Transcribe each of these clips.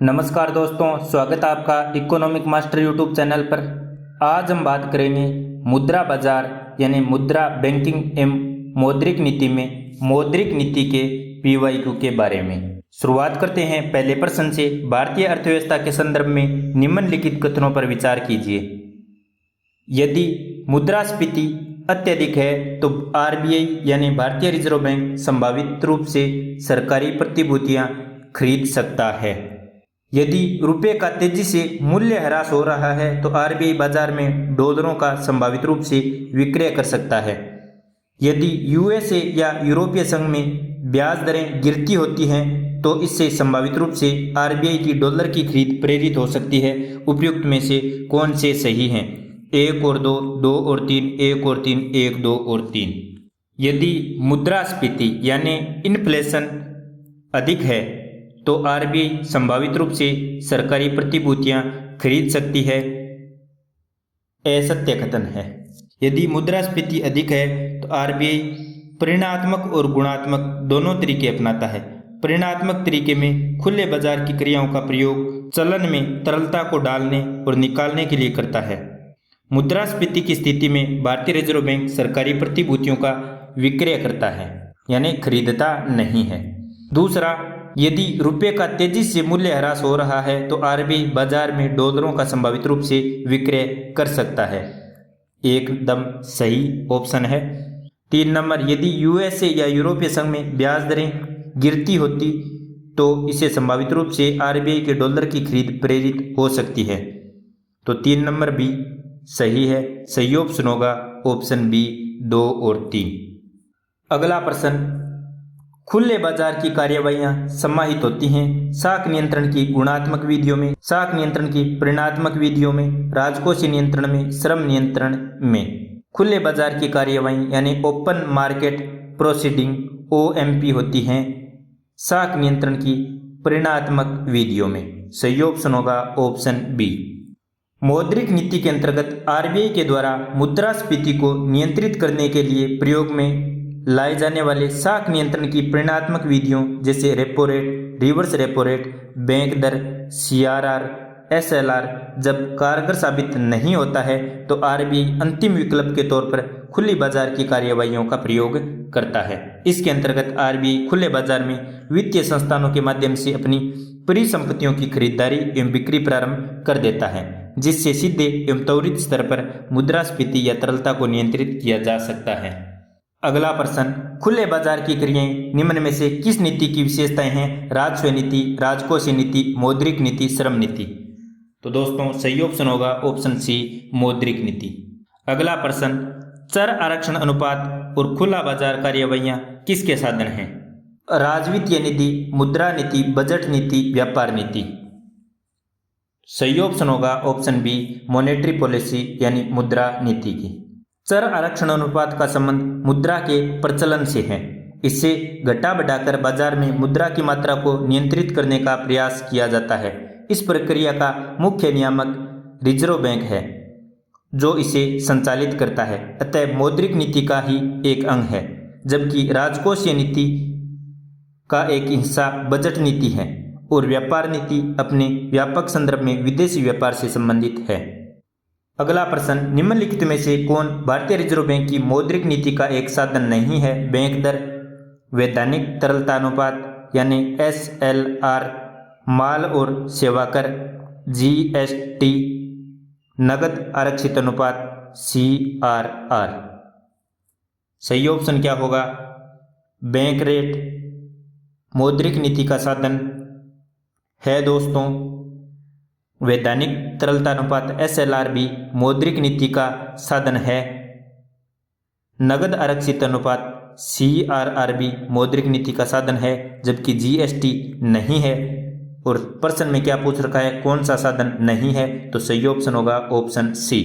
नमस्कार दोस्तों, स्वागत है आपका इकोनॉमिक मास्टर यूट्यूब चैनल पर। आज हम बात करेंगे मुद्रा बाजार यानी मुद्रा बैंकिंग एवं मौद्रिक नीति में मौद्रिक नीति के पीवाईक्यू के बारे में। शुरुआत करते हैं पहले प्रश्न से। भारतीय अर्थव्यवस्था के संदर्भ में निम्नलिखित कथनों पर विचार कीजिए। यदि मुद्रास्फीति अत्यधिक है तो आरबीआई यानी भारतीय रिजर्व बैंक संभावित रूप से सरकारी प्रतिभूतियां खरीद सकता है। यदि रुपये का तेजी से मूल्य ह्रास हो रहा है तो आरबीआई बाजार में डॉलरों का संभावित रूप से विक्रय कर सकता है। यदि यूएसए या यूरोपीय संघ में ब्याज दरें गिरती होती हैं तो इससे संभावित रूप से आरबीआई की डॉलर की खरीद प्रेरित हो सकती है। उपयुक्त में से कौन से सही हैं? 1 और 2, 2 और 3, 1 और 3, 1, 2 और 3। यदि मुद्रास्फीति यानी इन्फ्लेशन अधिक है तो आरबीआई संभावित रूप से सरकारी प्रतिभूतियां खरीद सकती है। असत्य कथन है। यदि मुद्रास्फीति अधिक है तो आरबीआई परिणात्मक और गुणात्मक दोनों तरीके अपनाता है। परिणात्मक तरीके में खुले बाजार की क्रियाओं का प्रयोग चलन में तरलता को डालने और निकालने के लिए करता है। मुद्रास्फीति की स्थिति में भारतीय रिजर्व बैंक सरकारी प्रतिभूतियों का विक्रय करता है यानी खरीदता नहीं है। दूसरा, यदि रुपये का तेजी से मूल्य ह्रास हो रहा है तो आरबीआई बाजार में डॉलरों का संभावित रूप से विक्रय कर सकता है। एकदम सही ऑप्शन है। 3 नंबर, यदि यूएसए या यूरोपीय संघ में ब्याज दरें गिरती होती तो इसे संभावित रूप से आरबीआई के डॉलर की खरीद प्रेरित हो सकती है। तो 3 नंबर भी सही है। सही ऑप्शन होगा ऑप्शन बी 2 और 3। अगला प्रश्न, खुले बाजार की कार्यवाहियां समाहित होती हैं साख नियंत्रण की गुणात्मक विधियों में, साख नियंत्रण की परिणात्मक विधियों में, राजकोषीय नियंत्रण में, श्रम नियंत्रण में। खुले बाजार की कार्यवाही यानी ओपन मार्केट प्रोसीडिंग ओएमपी होती हैं साख नियंत्रण की परिणात्मक विधियों में। सही ऑप्शन होगा ऑप्शन बी। मौद्रिक नीति के अंतर्गत आरबीआई के द्वारा मुद्रास्फीति को नियंत्रित करने के लिए प्रयोग में लाए जाने वाले साख नियंत्रण की परिणात्मक विधियों जैसे repo rate, reverse repo rate, bank दर, सीआरआर, एसएलआर जब कारगर साबित नहीं होता है तो आरबीआई अंतिम विकल्प के तौर पर खुली बाजार की कार्यवाहियों का प्रयोग करता है। इसके अंतर्गत आरबीआई खुले बाजार में वित्तीय संस्थानों के माध्यम से अपनी परिसंपत्तियों की खरीदारी एवं बिक्री प्रारंभ कर देता है, जिससे सीधे एवं त्वरित स्तर पर मुद्रास्फीति या तरलता को नियंत्रित किया जा सकता है। अगला प्रश्न, खुले बाजार की क्रियाएं निम्न में से किस नीति की विशेषताएं हैं? राजस्व नीति, राजकोषीय नीति, मौद्रिक नीति, श्रम नीति। तो दोस्तों सही ऑप्शन होगा ऑप्शन सी मौद्रिक नीति। अगला प्रश्न, चर आरक्षण अनुपात और खुला बाजार कार्यवाहियां किसके साधन हैं? राजवित्तीय नीति, मुद्रा नीति, बजट नीति, व्यापार नीति। सही ऑप्शन होगा ऑप्शन बी मॉनेटरी पॉलिसी यानी मुद्रा नीति की। चर आरक्षण अनुपात का संबंध मुद्रा के प्रचलन से है। इससे घटा बढ़ाकर बाजार में मुद्रा की मात्रा को नियंत्रित करने का प्रयास किया जाता है। इस प्रक्रिया का मुख्य नियामक रिजर्व बैंक है जो इसे संचालित करता है, अतः मौद्रिक नीति का ही एक अंग है, जबकि राजकोषीय नीति का एक हिस्सा बजट नीति है और व्यापार नीति अपने व्यापक संदर्भ में विदेशी व्यापार से संबंधित है। अगला प्रश्न, निम्नलिखित में से कौन भारतीय रिजर्व बैंक की मौद्रिक नीति का एक साधन नहीं है? बैंक दर, वैधानिक तरलता अनुपात यानी एसएलआर, माल और सेवा कर, जीएसटी, नगद आरक्षित अनुपात, सीआरआर। सही ऑप्शन क्या होगा? बैंक रेट मौद्रिक नीति का साधन है दोस्तों। वैधानिक तरलता अनुपात एसएलआर भी मौद्रिक नीति का साधन है। नगद आरक्षित अनुपात सीआरआर भी मौद्रिक नीति का साधन है, जबकि जीएसटी नहीं है। और प्रश्न में क्या पूछ रखा है, कौन सा साधन नहीं है? तो सही ऑप्शन होगा ऑप्शन सी।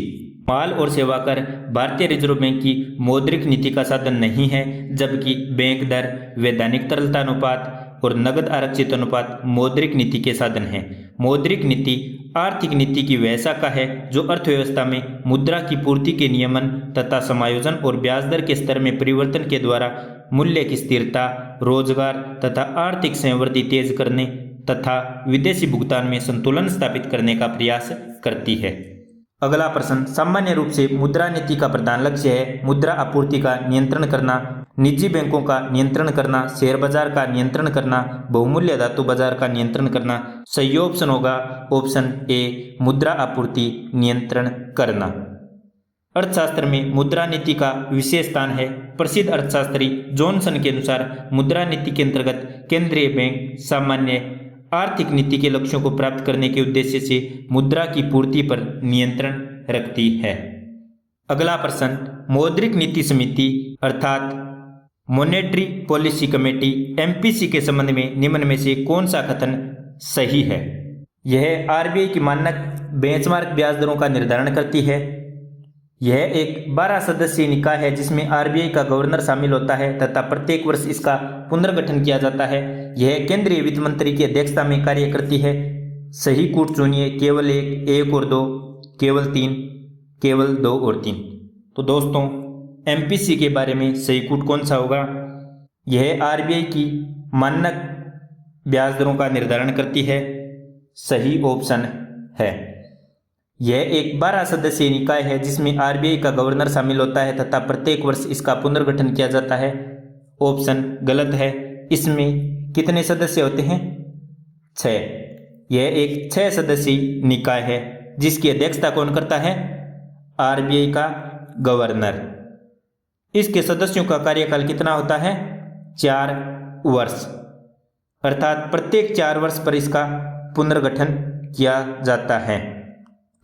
माल और सेवा कर भारतीय रिजर्व बैंक की मौद्रिक नीति का साधन नहीं है, जबकि बैंक दर, वैधानिक तरलता अनुपात और नगद आरक्षित अनुपात मौद्रिक नीति के साधन हैं। मौद्रिक नीति आर्थिक नीति की वह शाखा है जो अर्थव्यवस्था में मुद्रा की पूर्ति के नियमन तथा समायोजन और ब्याज दर के स्तर में परिवर्तन के द्वारा मूल्य की स्थिरता, रोजगार तथा आर्थिक संवृद्धि तेज करने तथा विदेशी भुगतान में संतुलन स्थापित करने का प्रयास करती है। अगला प्रश्न, सामान्य रूप से मुद्रा नीति का प्रधान लक्ष्य है मुद्रा आपूर्ति का नियंत्रण करना, निजी बैंकों का नियंत्रण करना, शेयर बाजार का नियंत्रण करना, बहुमूल्य धातु बाजार का नियंत्रण करना। सही ऑप्शन होगा ऑप्शन ए, मुद्रा आपूर्ति नियंत्रण करना। अर्थशास्त्र में मुद्रा नीति का विशेष स्थान है। प्रसिद्ध अर्थशास्त्री जॉनसन के अनुसार मुद्रा नीति के अंतर्गत केंद्रीय बैंक सामान्य आर्थिक नीति के लक्ष्यों को प्राप्त करने के उद्देश्य से मुद्रा की पूर्ति पर नियंत्रण रखती है। अगला प्रश्न, मौद्रिक नीति समिति अर्थात मॉनेटरी पॉलिसी कमेटी एमपीसी के संबंध में निम्न में से कौन सा कथन सही है? यह आरबीआई की मानक बेंचमार्क ब्याज दरों का निर्धारण करती है। यह एक 12 सदस्यीय निकाय है जिसमें आरबीआई का गवर्नर शामिल होता है तथा प्रत्येक वर्ष इसका पुनर्गठन किया जाता है। यह केंद्रीय वित्त मंत्री की अध्यक्षता में कार्य करती है। सही कूट चुनिए, केवल एक और दो, केवल तीन, केवल दो और तीन। तो दोस्तों एमपीसी के बारे में सही कूट कौन सा होगा? यह आरबीआई की मानक ब्याज दरों का निर्धारण करती है। सही ऑप्शन है। यह एक 12 सदस्यीय निकाय है जिसमें आरबीआई का गवर्नर शामिल होता है तथा प्रत्येक वर्ष इसका पुनर्गठन किया जाता है। ऑप्शन गलत है। इसमें कितने सदस्य होते हैं? 6। यह एक 6 सदस्यीय निकाय है जिसकी अध्यक्षता कौन करता है? आरबीआई का गवर्नर। इसके सदस्यों का कार्यकाल कितना होता है? 4 वर्ष, अर्थात प्रत्येक 4 वर्ष पर इसका पुनर्गठन किया जाता है।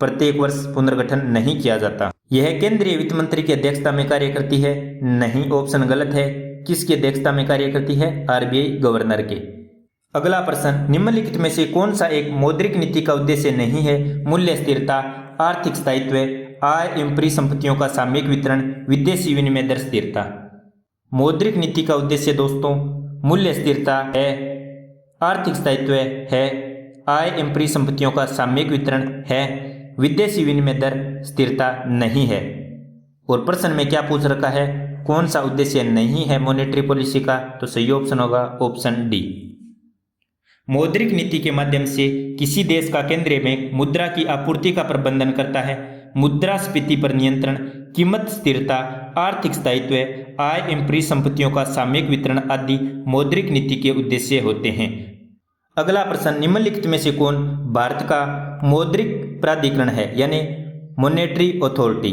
प्रत्येक वर्ष पुनर्गठन नहीं किया जाता। यह केंद्रीय वित्त मंत्री की अध्यक्षता में कार्य करती है। नहीं, ऑप्शन गलत है। किसकी अध्यक्षता में कार्य करती है? आरबीआई गवर्नर के। अगला प्रश्न, निम्नलिखित में से कौन सा एक मौद्रिक नीति का उद्देश्य नहीं है? मूल्य स्थिरता, आर्थिक स्थायित्व, आय एवं परिसंपत्तियों का सामयिक वितरण, विदेशी विनिमय दर स्थिरता। मौद्रिक नीति का उद्देश्य दोस्तों मूल्य स्थिरता है, आर्थिक स्थायित्व है, आय एवं परिसंपत्तियों का सामयिक वितरण है, विदेशी विनिमय दर स्थिरता नहीं है। और प्रश्न में क्या पूछ रखा है? कौन सा उद्देश्य नहीं है मॉनेटरी पॉलिसी का? तो सही ऑप्शन होगा ऑप्शन डी। मौद्रिक नीति के माध्यम से किसी देश का केंद्रीय बैंक मुद्रा की आपूर्ति का प्रबंधन करता है। मुद्रास्फीति पर नियंत्रण, कीमत स्थिरता, आर्थिक स्थायित्व, आय एवं परिसंपत्तियों का सामयिक वितरण आदि मौद्रिक नीति के उद्देश्य होते हैं। अगला प्रश्न, निम्नलिखित में से कौन भारत का मौद्रिक प्राधिकरण है यानी मॉनेटरी अथॉरिटी?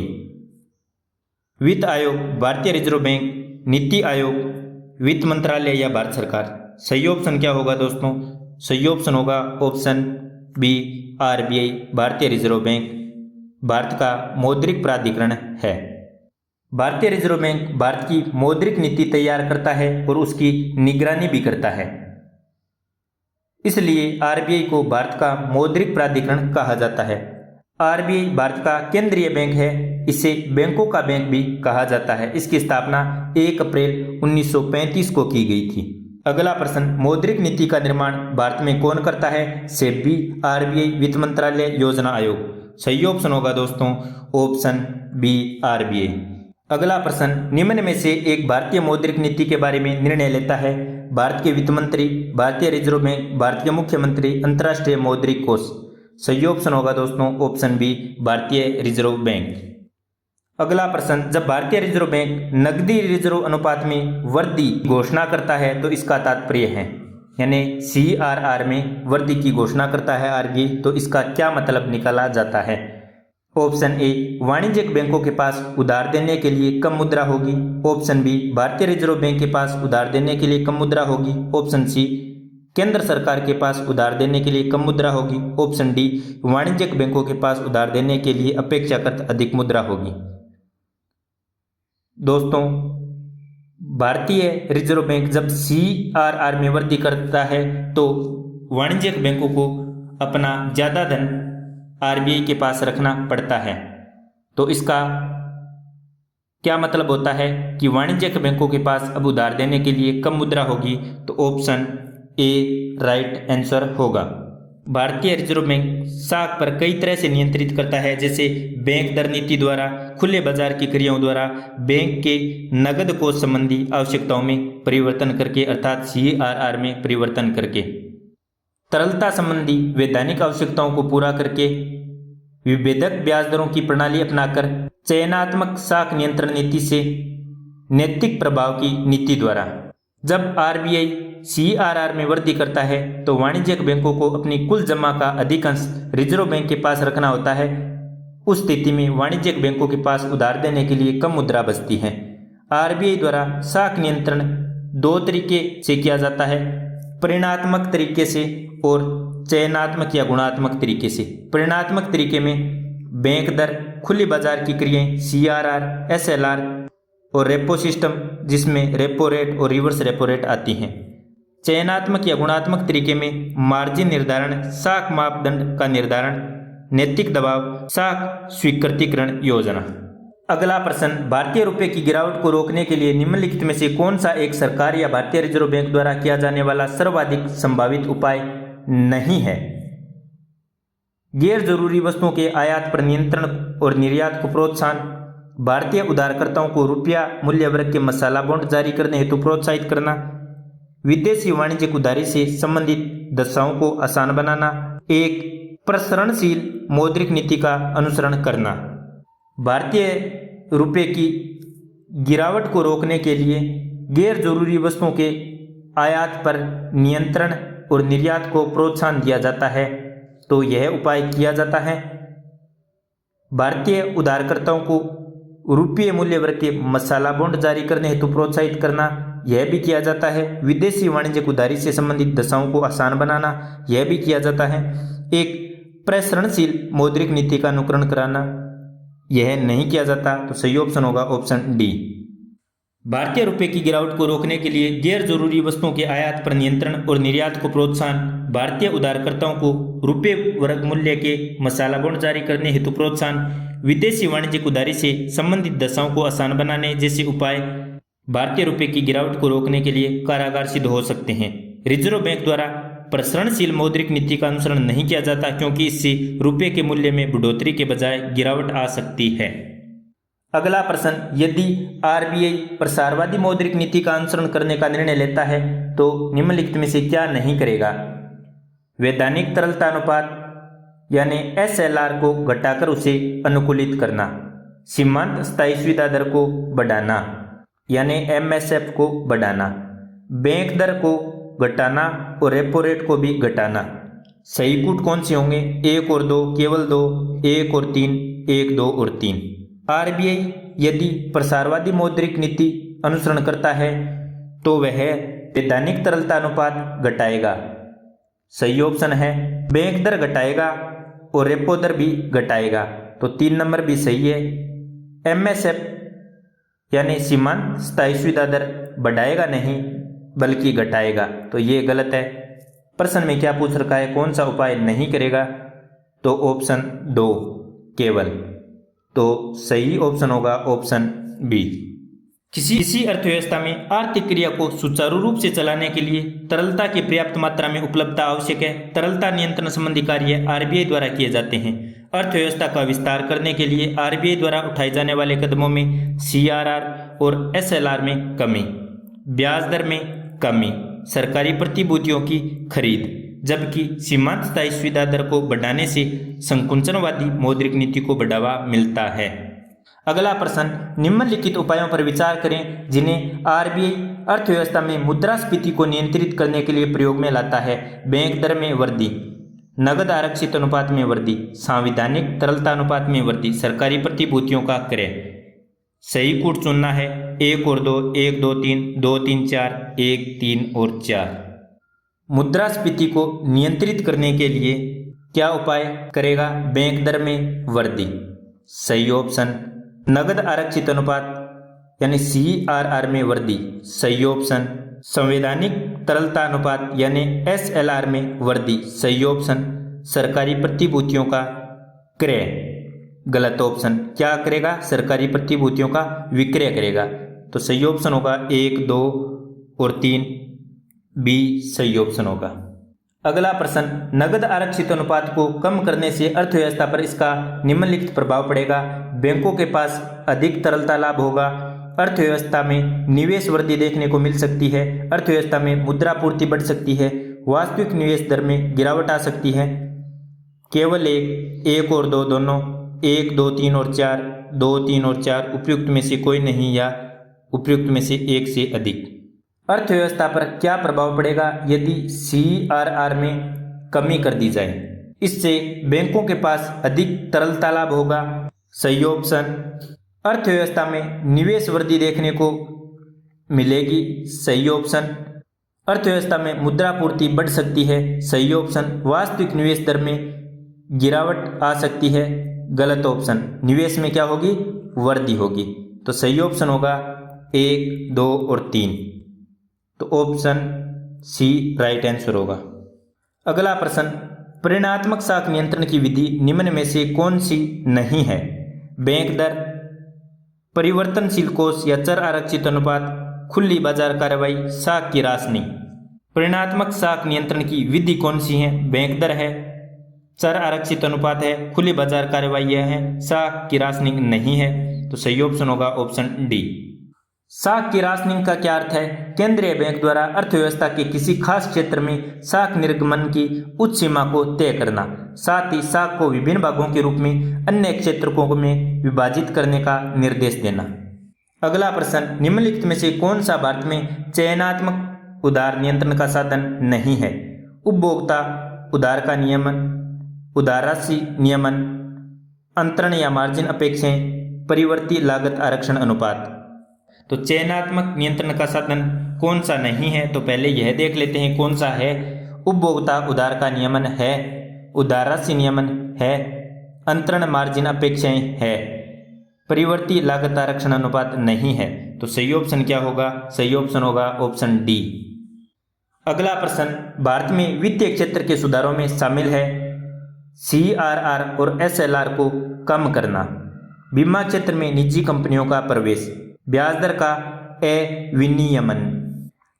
वित्त आयोग, भारतीय रिजर्व बैंक, नीति आयोग, वित्त मंत्रालय या भारत सरकार? सही ऑप्शन क्या होगा दोस्तों? सही ऑप्शन होगा ऑप्शन बी, आरबीआई, भारतीय रिजर्व बैंक भारत का मौद्रिक प्राधिकरण है। भारतीय रिजर्व बैंक भारत की मौद्रिक नीति तैयार करता है और उसकी निगरानी भी करता है, इसलिए आरबीआई को भारत का मौद्रिक प्राधिकरण कहा जाता है। आरबीआई भारत का केंद्रीय बैंक है, इसे बैंकों का बैंक भी कहा जाता है। इसकी स्थापना 1 अप्रैल 1935 को की गई थी। अगला प्रश्न, मौद्रिक नीति का निर्माण भारत में कौन करता है? सेबी, आरबीआई, वित्त मंत्रालय, योजना आयोग? सही ऑप्शन होगा दोस्तों ऑप्शन बी, आरबीआई। अगला प्रश्न, निम्न में से एक भारतीय मौद्रिक नीति के बारे में निर्णय लेता है? भारत के वित्त मंत्री, भारतीय रिजर्व बैंक, भारत के मुख्यमंत्री, अंतर्राष्ट्रीय मौद्रिक कोष? सही ऑप्शन होगा दोस्तों ऑप्शन बी, भारतीय रिजर्व बैंक। अगला प्रश्न, जब भारतीय रिजर्व बैंक नकदी रिजर्व अनुपात में वृद्धि घोषणा करता है तो इसका तात्पर्य है, यानी CRR में वृद्धि की घोषणा करता है आरबीआई, तो इसका क्या मतलब निकाला जाता है? ऑप्शन ए, वाणिज्यिक बैंकों के पास उधार देने के लिए कम मुद्रा होगी। ऑप्शन बी, भारतीय रिजर्व बैंक के पास उधार देने के लिए कम मुद्रा होगी। ऑप्शन सी, केंद्र सरकार के पास उधार देने के लिए कम मुद्रा होगी। ऑप्शन डी, वाणिज्यिक बैंकों के पास उधार देने के लिए अपेक्षाकृत अधिक मुद्रा होगी। दोस्तों भारतीय रिजर्व बैंक जब CRR में वृद्धि करता है तो वाणिज्यिक बैंकों को अपना ज़्यादा धन आरबीआई के पास रखना पड़ता है। तो इसका क्या मतलब होता है कि वाणिज्यिक बैंकों के पास अब उधार देने के लिए कम मुद्रा होगी, तो ऑप्शन ए राइट आंसर होगा। भारतीय रिजर्व बैंक साख पर कई तरह से नियंत्रित करता है, जैसे बैंक दर नीति द्वारा, खुले बाजार की क्रियाओं द्वारा, बैंक के नगद कोष संबंधी आवश्यकताओं में परिवर्तन करके अर्थात CRR में परिवर्तन करके। तरलता संबंधी वैधानिक आवश्यकताओं को पूरा करके विभेदक ब्याज दरों की प्रणाली अपनाकर चयनात्मक साख नियंत्रण नीति से नैतिक प्रभाव की नीति द्वारा। जब आरबीआई सीआरआर में वृद्धि करता है तो वाणिज्यिक बैंकों को अपनी कुल जमा का अधिकांश रिजर्व बैंक के पास रखना होता है। उस स्थिति में वाणिज्यिक बैंकों के पास उधार देने के लिए कम मुद्रा बचती है। आरबीआई द्वारा साख नियंत्रण दो तरीके से किया जाता है, परिणात्मक तरीके से और चयनात्मक या गुणात्मक तरीके से। परिणात्मक तरीके में बैंक दर, खुली बाजार की क्रियाएं, सीआरआर, एसएलआर और रेपो सिस्टम जिसमें रेपो रेट और रिवर्स रेपो रेट आती हैं। चयनात्मक या गुणात्मक तरीके में मार्जिन निर्धारण, साख मापदंड का निर्धारण, नैतिक दबाव, साख स्वीकृतिकरण योजना। अगला प्रश्न, भारतीय रुपए की गिरावट को रोकने के लिए निम्नलिखित में से कौन सा एक सरकार या भारतीय रिजर्व बैंक द्वारा किया जाने वाला सर्वाधिक संभावित उपाय नहीं है? गैर जरूरी वस्तुओं के आयात पर नियंत्रण और निर्यात को प्रोत्साहन, भारतीय उधारकर्ताओं को रुपया मूल्य वर्ग के मसाला बॉन्ड जारी करने हेतु प्रोत्साहित करना, विदेशी वाणिज्यिक उधारी से संबंधित दशाओं को आसान बनाना, एक प्रसरणशील मौद्रिक नीति का अनुसरण करना। भारतीय रुपए की गिरावट को रोकने के लिए गैर जरूरी वस्तुओं के आयात पर नियंत्रण और निर्यात को प्रोत्साहन दिया जाता है, तो यह उपाय किया जाता है। भारतीय उधारकर्ताओं को रुपये मूल्य वर्ग के मसाला बॉन्ड जारी करने हेतु प्रोत्साहित करना, यह भी किया जाता है। विदेशी वाणिज्यिक उधारी से संबंधित दशाओं को आसान बनाना, यह भी किया जाता है। एक प्रसरणशील मौद्रिक नीति का अनुकरण कराना, यह नहीं किया जाता, तो सही ऑप्शन होगा ऑप्शन डी। भारतीय रुपए की गिरावट को रोकने के लिए गैर जरूरी वस्तुओं के आयात पर नियंत्रण और निर्यात को प्रोत्साहन, भारतीय उधारकर्ताओं को रुपये वर्ग मूल्य के मसाला बॉन्ड जारी करने हेतु प्रोत्साहन, विदेशी वाणिज्यिक उधारी से संबंधित दशाओं को आसान बनाने जैसे उपाय भारतीय रुपए की गिरावट को रोकने के लिए कारगर सिद्ध हो सकते हैं। रिजर्व बैंक द्वारा प्रसरणशील मौद्रिक नीति का अनुसरण नहीं किया जाता क्योंकि इससे रुपये के मूल्य में बढ़ोतरी के बजाय गिरावट आ सकती है। अगला प्रश्न, यदि आरबीआई प्रसारवादी मौद्रिक नीति का अनुसरण करने का निर्णय लेता है तो निम्नलिखित में से क्या नहीं करेगा? वैधानिक तरलता अनुपात यानी एसएलआर को घटाकर उसे अनुकूलित करना, सीमांत स्थायी सुविधा दर को बढ़ाना यानी एमएसएफ को बढ़ाना, बैंक दर को घटाना और रेपो रेट को भी घटाना। सही कूट कौन से होंगे? 1 और 2, केवल 2, 1 और 3, 1, 2 और 3। आरबीआई यदि प्रसारवादी मौद्रिक नीति अनुसरण करता है तो वह वैधानिक तरलता अनुपात घटाएगा, सही ऑप्शन है। बैंक दर घटाएगा और रेपो दर भी घटाएगा, तो 3 नंबर भी सही है। एमएसएफ यानी सीमांत स्थायी सुविधा दर बढ़ाएगा नहीं बल्कि घटाएगा, तो ये गलत है। प्रश्न में क्या पूछ रखा है, कौन सा उपाय नहीं करेगा? तो ऑप्शन 2 केवल, तो सही ऑप्शन होगा ऑप्शन बी। किसी अर्थव्यवस्था में आर्थिक क्रिया को सुचारू रूप से चलाने के लिए तरलता की पर्याप्त मात्रा में उपलब्धता आवश्यक है। तरलता नियंत्रण संबंधी कार्य आरबीआई द्वारा किए जाते हैं। अर्थव्यवस्था का विस्तार करने के लिए आरबीआई द्वारा उठाए जाने वाले कदमों में सीआरआर और एसएलआर में कमी, ब्याज दर में कमी, सरकारी प्रतिभूतियों की खरीद, जबकि सीमांत स्थायी सुविधा दर को बढ़ाने से संकुचनवादी मौद्रिक नीति को बढ़ावा मिलता है। अगला प्रश्न, निम्नलिखित उपायों पर विचार करें जिन्हें आरबीआई अर्थव्यवस्था में मुद्रास्फीति को नियंत्रित करने के लिए प्रयोग में लाता है। बैंक दर में वृद्धि, नगद आरक्षित अनुपात में वृद्धि, संवैधानिक तरलता अनुपात में वृद्धि, सरकारी प्रतिभूतियों का क्रय। सही कूट चुनना है 1 और 2, 1, 2, 3, 2, 3, 4, 1, 3 और 4। मुद्रास्फीति को नियंत्रित करने के लिए क्या उपाय करेगा? बैंक दर में वृद्धि, सही ऑप्शन। नगद आरक्षित अनुपात यानी सीआरआर में वृद्धि, सही ऑप्शन। संवैधानिक तरलता अनुपात यानी एसएलआर में वृद्धि, सही ऑप्शन। सरकारी प्रतिभूतियों का क्रय, गलत ऑप्शन। क्या करेगा? सरकारी प्रतिभूतियों का विक्रय करेगा, तो सही ऑप्शन होगा 1, 2 और 3, बी सही ऑप्शन होगा। अगला प्रश्न, नगद आरक्षित अनुपात को कम करने से अर्थव्यवस्था पर इसका निम्नलिखित प्रभाव पड़ेगा। बैंकों के पास अधिक तरलता लाभ होगा, अर्थव्यवस्था में निवेश वृद्धि देखने को मिल सकती है, अर्थव्यवस्था में मुद्रा पूर्ति बढ़ सकती है, वास्तविक निवेश दर में गिरावट आ सकती है। केवल एक और दो दोनों, 1, 2, 3 और 4, 2, 3 और 4 उपयुक्त में से कोई नहीं या उपयुक्त में से एक से अधिक। अर्थव्यवस्था पर क्या प्रभाव पड़ेगा यदि CRR में कमी कर दी जाए? इससे बैंकों के पास अधिक तरलता लाभ होगा। सही ऑप्शन। अर्थव्यवस्था में निवेश वृद्धि देखने को मिलेगी। सही ऑप्शन। अर्थव्यवस्था में मुद्रापूर्ति बढ़ सकती है। सही ऑप्शन। वास्तविक निवेश दर में गिरावट आ सकती है। गलत ऑप्शन। निवेश में क्या होगी? वृद्धि होगी। तो सही ऑप्शन होगा 1, 2 और 3। तो ऑप्शन सी राइट आंसर होगा। अगला प्रश्न, परिणात्मक साख नियंत्रण की विधि निम्न में से कौन सी नहीं है? बैंक दर, परिवर्तनशील कोष या चर आरक्षित अनुपात, खुली बाजार कार्रवाई, साख की राशनिंग। परिणात्मक साख नियंत्रण की विधि कौन सी है? बैंक दर है, चर आरक्षित अनुपात है, खुली बाजार कार्रवाई है, साख की राशनिंग नहीं है। तो सही ऑप्शन होगा ऑप्शन डी। साख की राशनिंग का क्या अर्थ है? केंद्रीय बैंक द्वारा अर्थव्यवस्था के किसी खास क्षेत्र में साख निर्गमन की उच्च सीमा को तय करना, साथ ही साख को विभिन्न भागों के रूप में अन्य क्षेत्रों में विभाजित करने का निर्देश देना। अगला प्रश्न, निम्नलिखित में से कौन सा भारत में चयनात्मक उधार नियंत्रण का साधन नहीं है? उपभोक्ता उधार का नियमन, उधार राशि नियमन, अंतरण या मार्जिन अपेक्षाएं, परिवर्ती लागत आरक्षण अनुपात। तो चयनात्मक नियंत्रण का साधन कौन सा नहीं है? तो पहले यह देख लेते हैं कौन सा है। उपभोक्ता उधार का नियमन है, उधार राशि नियमन है, अंतरण मार्जिन अपेक्षाएं है, परिवर्ती लागत आरक्षण अनुपात नहीं है। तो सही ऑप्शन क्या होगा? सही ऑप्शन होगा ऑप्शन डी। अगला प्रश्न, भारत में वित्तीय क्षेत्र के सुधारों में शामिल है CRR और SLR को कम करना, बीमा क्षेत्र में निजी कंपनियों का प्रवेश, ब्याज दर का विनियमन,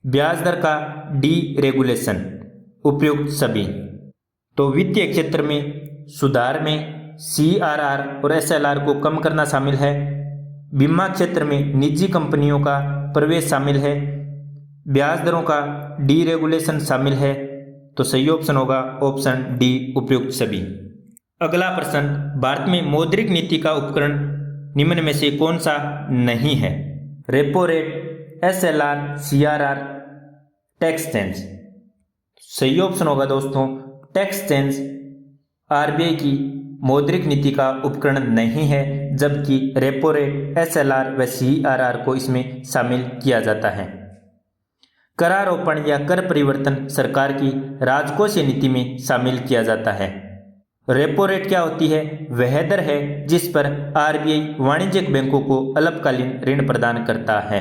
ब्याज दर का डीरेगुलेशन, उपयुक्त सभी। तो वित्तीय क्षेत्र में सुधार में CRR और SLR को कम करना शामिल है, बीमा क्षेत्र में निजी कंपनियों का प्रवेश शामिल है, ब्याज दरों का डीरेगुलेशन शामिल है। तो सही ऑप्शन होगा ऑप्शन डी, उपयुक्त सभी। अगला प्रश्न, भारत में मौद्रिक नीति का उपकरण निम्न में से कौन सा नहीं है? Repo rate, SLR, CRR, tax change. सही ऑप्शन होगा दोस्तों टैक्स चेंज RBI की मौद्रिक नीति का उपकरण नहीं है, जबकि रेपो रेट, SLR व CRR को इसमें शामिल किया जाता है। करारोपण या कर परिवर्तन सरकार की राजकोषीय नीति में शामिल किया जाता है। रेपो रेट क्या होती है? वह दर है जिस पर RBI वाणिज्यिक बैंकों को अल्पकालीन ऋण प्रदान करता है।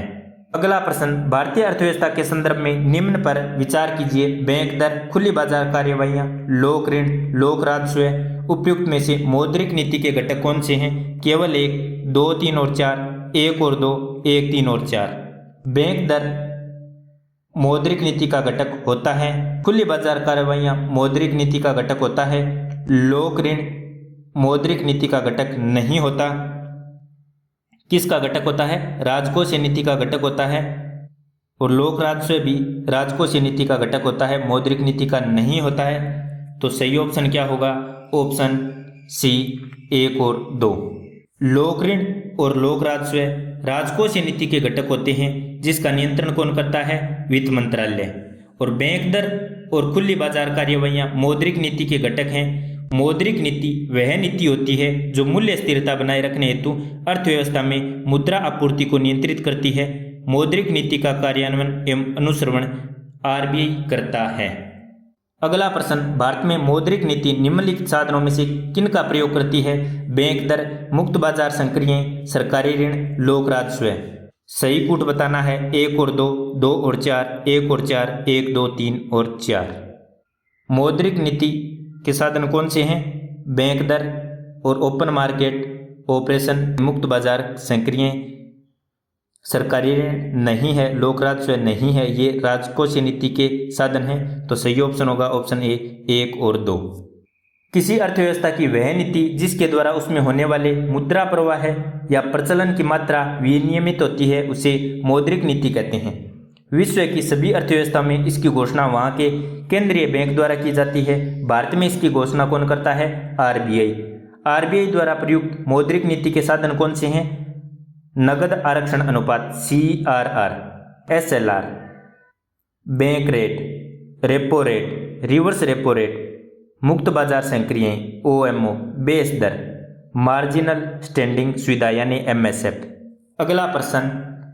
अगला प्रश्न, भारतीय अर्थव्यवस्था के संदर्भ में निम्न पर विचार कीजिए। बैंक दर, खुली बाजार कार्रवाइयाँ, लोक ऋण, लोक राजस्व। उपयुक्त में से मौद्रिक नीति के घटक कौन से हैं? केवल 1, 2, 3 और 4, 1 और 2, 1, 3 और 4। बैंक दर मौद्रिक नीति का घटक होता है, खुली बाजार कार्रवाइयाँ मौद्रिक नीति का घटक होता है, लोक ऋण मौद्रिक नीति का घटक नहीं होता। किसका घटक होता है? राजकोषीय नीति का घटक होता है। और लोक राजस्व भी राजकोषीय नीति का घटक होता है, मौद्रिक नीति का नहीं होता है। तो सही ऑप्शन क्या होगा? ऑप्शन सी 1 और 2। लोक ऋण और लोक राजस्व राजकोषीय नीति के घटक होते हैं, जिसका नियंत्रण कौन करता है? वित्त मंत्रालय। और बैंक दर और खुली बाजार कार्रवाइयाँ मौद्रिक नीति के घटक हैं। मौद्रिक नीति वह नीति होती है जो मूल्य स्थिरता बनाए रखने हेतु अर्थव्यवस्था में मुद्रा आपूर्ति को नियंत्रित करती है। मौद्रिक नीति का कार्यान्वयन एवं अनुश्रवण RBI करता है। अगला प्रश्न, भारत में मौद्रिक नीति निम्नलिखित साधनों में से किन का प्रयोग करती है? बैंक दर, मुक्त बाजार संक्रियाएं, सरकारी ऋण, लोक राजस्व। सही कूट बताना है 1 और 2, 2 और 4, 1 और 4, 1, 2, 3 और 4। मौद्रिक नीति के साधन कौन से हैं? बैंक दर और ओपन मार्केट ऑपरेशन, मुक्त बाजार संक्रियाएं, सरकारी ऋण नहीं है, लोक राजस्व नहीं है, ये राजकोषीय नीति के साधन हैं। तो सही ऑप्शन होगा ऑप्शन ए 1 और 2। किसी अर्थव्यवस्था की वह नीति जिसके द्वारा उसमें होने वाले मुद्रा प्रवाह या प्रचलन की मात्रा विनियमित होती है, उसे मौद्रिक नीति कहते हैं। विश्व की सभी अर्थव्यवस्था में इसकी घोषणा वहाँ के केंद्रीय बैंक द्वारा की जाती है। भारत में इसकी घोषणा कौन करता है? आरबीआई। आरबीआई द्वारा प्रयुक्त मौद्रिक नीति के साधन कौन से हैं? नगद आरक्षण अनुपात CRR, SLR, bank rate, repo rate, reverse repo rate, मुक्त बाजार संक्रियाएं OMO, बेस दर, मार्जिनल स्टैंडिंग सुविधा यानी MSF। अगला प्रश्न,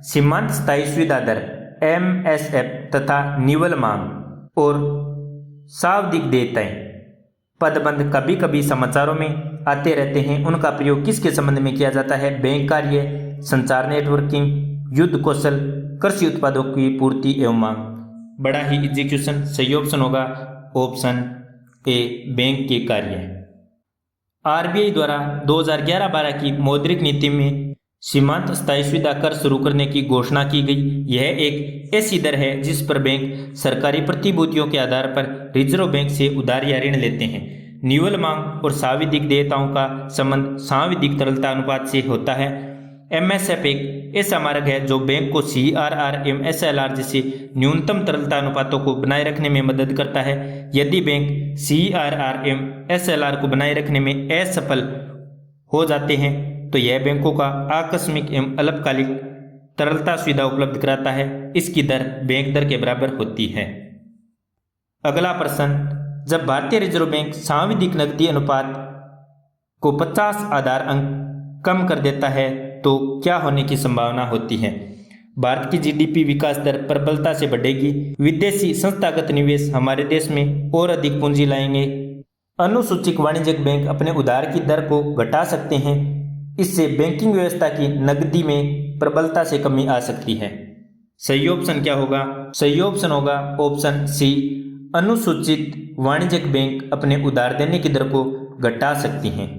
सीमांत स्थायी सुविधा दर MSF तथा निवल मांग और सावधिक देयताएं पदबंध कभी कभी समाचारों में आते रहते हैं। उनका प्रयोग किसके संबंध में किया जाता है? बैंक कार्य, संचार नेटवर्किंग, युद्ध कौशल, कृषि उत्पादों की पूर्ति एवं मांग। बड़ा ही इजी क्वेश्चन। सही ऑप्शन होगा ऑप्शन ए, बैंक के कार्य। आरबीआई द्वारा 2011-12 की मौद्रिक नीति में सीमांत स्थायी सुविधा कर शुरू करने की घोषणा की गई। यह एक ऐसी दर है जिस पर बैंक सरकारी प्रतिभूतियों के आधार पर रिजर्व बैंक से उधार या ऋण लेते हैं। निवल मांग और सावधिक देयताओं का संबंध सावधिक तरलता अनुपात से होता है। MSF एक ऐसा मार्ग है जो बैंक को CRR एवं SLR जैसे न्यूनतम तरलता अनुपातों को बनाए रखने में मदद करता है। यदि बैंक CRR एवं SLR को बनाए रखने में असफल हो जाते हैं तो यह बैंकों का आकस्मिक एवं अल्पकालिक तरलता सुविधा उपलब्ध कराता है। इसकी दर बैंक दर के बराबर होती है। अगला प्रश्न, जब भारतीय रिजर्व बैंक सांविधिक नकदी अनुपात को 50 आधार अंक कम कर देता है तो क्या होने की संभावना होती है? भारत की GDP विकास दर प्रबलता से बढ़ेगी। विदेशी संस्थागत निवेश हमारे देश में और अधिक पूंजी लाएंगे। अनुसूचित वाणिज्यिक बैंक अपने उधार की दर को घटा सकते हैं। इससे बैंकिंग व्यवस्था की नकदी में प्रबलता से कमी आ सकती है। सही ऑप्शन क्या होगा? सही ऑप्शन होगा ऑप्शन सी, अनुसूचित वाणिज्यिक बैंक अपने उधार देने की दर को घटा सकती हैं।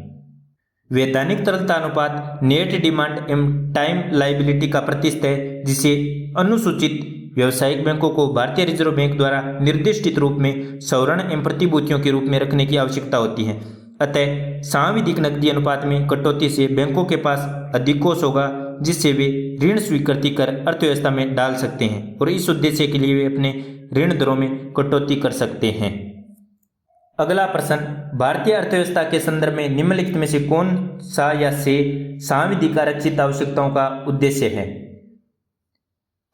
वैधानिक तरलता अनुपात नेट डिमांड एवं टाइम लायबिलिटी का प्रतिशत है, जिसे अनुसूचित व्यावसायिक बैंकों को भारतीय रिजर्व बैंक द्वारा निर्दिष्टित रूप में सवर्ण एवं प्रतिभूतियों के रूप में रखने की आवश्यकता होती है। अतः सांविधिक नकदी अनुपात में कटौती से बैंकों के पास अधिक कोष होगा, जिससे वे ऋण स्वीकृति कर अर्थव्यवस्था में डाल सकते हैं और इस उद्देश्य के लिए वे अपने ऋण दरों में कटौती कर सकते हैं। अगला प्रश्न, भारतीय अर्थव्यवस्था के संदर्भ में निम्नलिखित में से कौन सा या से सांविधिक आरक्षित आवश्यकताओं का उद्देश्य है?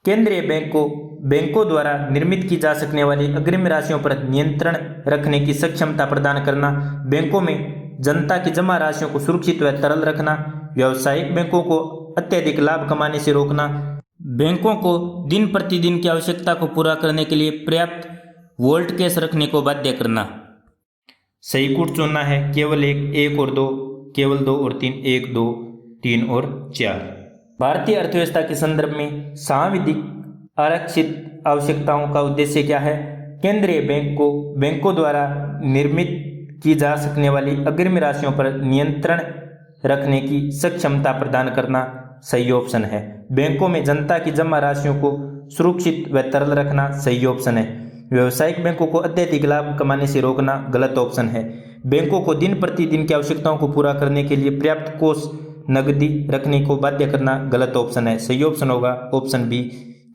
केंद्रीय बैंक को बैंकों द्वारा निर्मित की जा सकने वाली अग्रिम राशियों पर नियंत्रण रखने की सक्षमता प्रदान करना, बैंकों में जनता की जमा राशियों को सुरक्षित व तरल रखना, व्यावसायिक बैंकों को अत्यधिक लाभ कमाने से रोकना, बैंकों को दिन प्रतिदिन की आवश्यकता को पूरा करने के लिए पर्याप्त वोल्ट कैश रखने को बाध्य करना। सही कूट चुनना है, केवल एक और दो, केवल 2 और 3, 1, 2, 3 और 4। भारतीय अर्थव्यवस्था के संदर्भ में सांविधिक आरक्षित आवश्यकताओं का उद्देश्य क्या है? केंद्रीय बैंक को बैंकों द्वारा निर्मित की जा सकने वाली अग्रिम राशियों पर नियंत्रण रखने की सक्षमता प्रदान करना सही ऑप्शन है। बैंकों में जनता की जमा राशियों को सुरक्षित व तरल रखना सही ऑप्शन है। व्यावसायिक बैंकों को अत्यधिक लाभ कमाने से रोकना गलत ऑप्शन है। बैंकों को दिन प्रतिदिन की आवश्यकताओं को पूरा करने के लिए पर्याप्त कोष नकदी रखने को बाध्य करना गलत ऑप्शन है। सही ऑप्शन होगा ऑप्शन बी,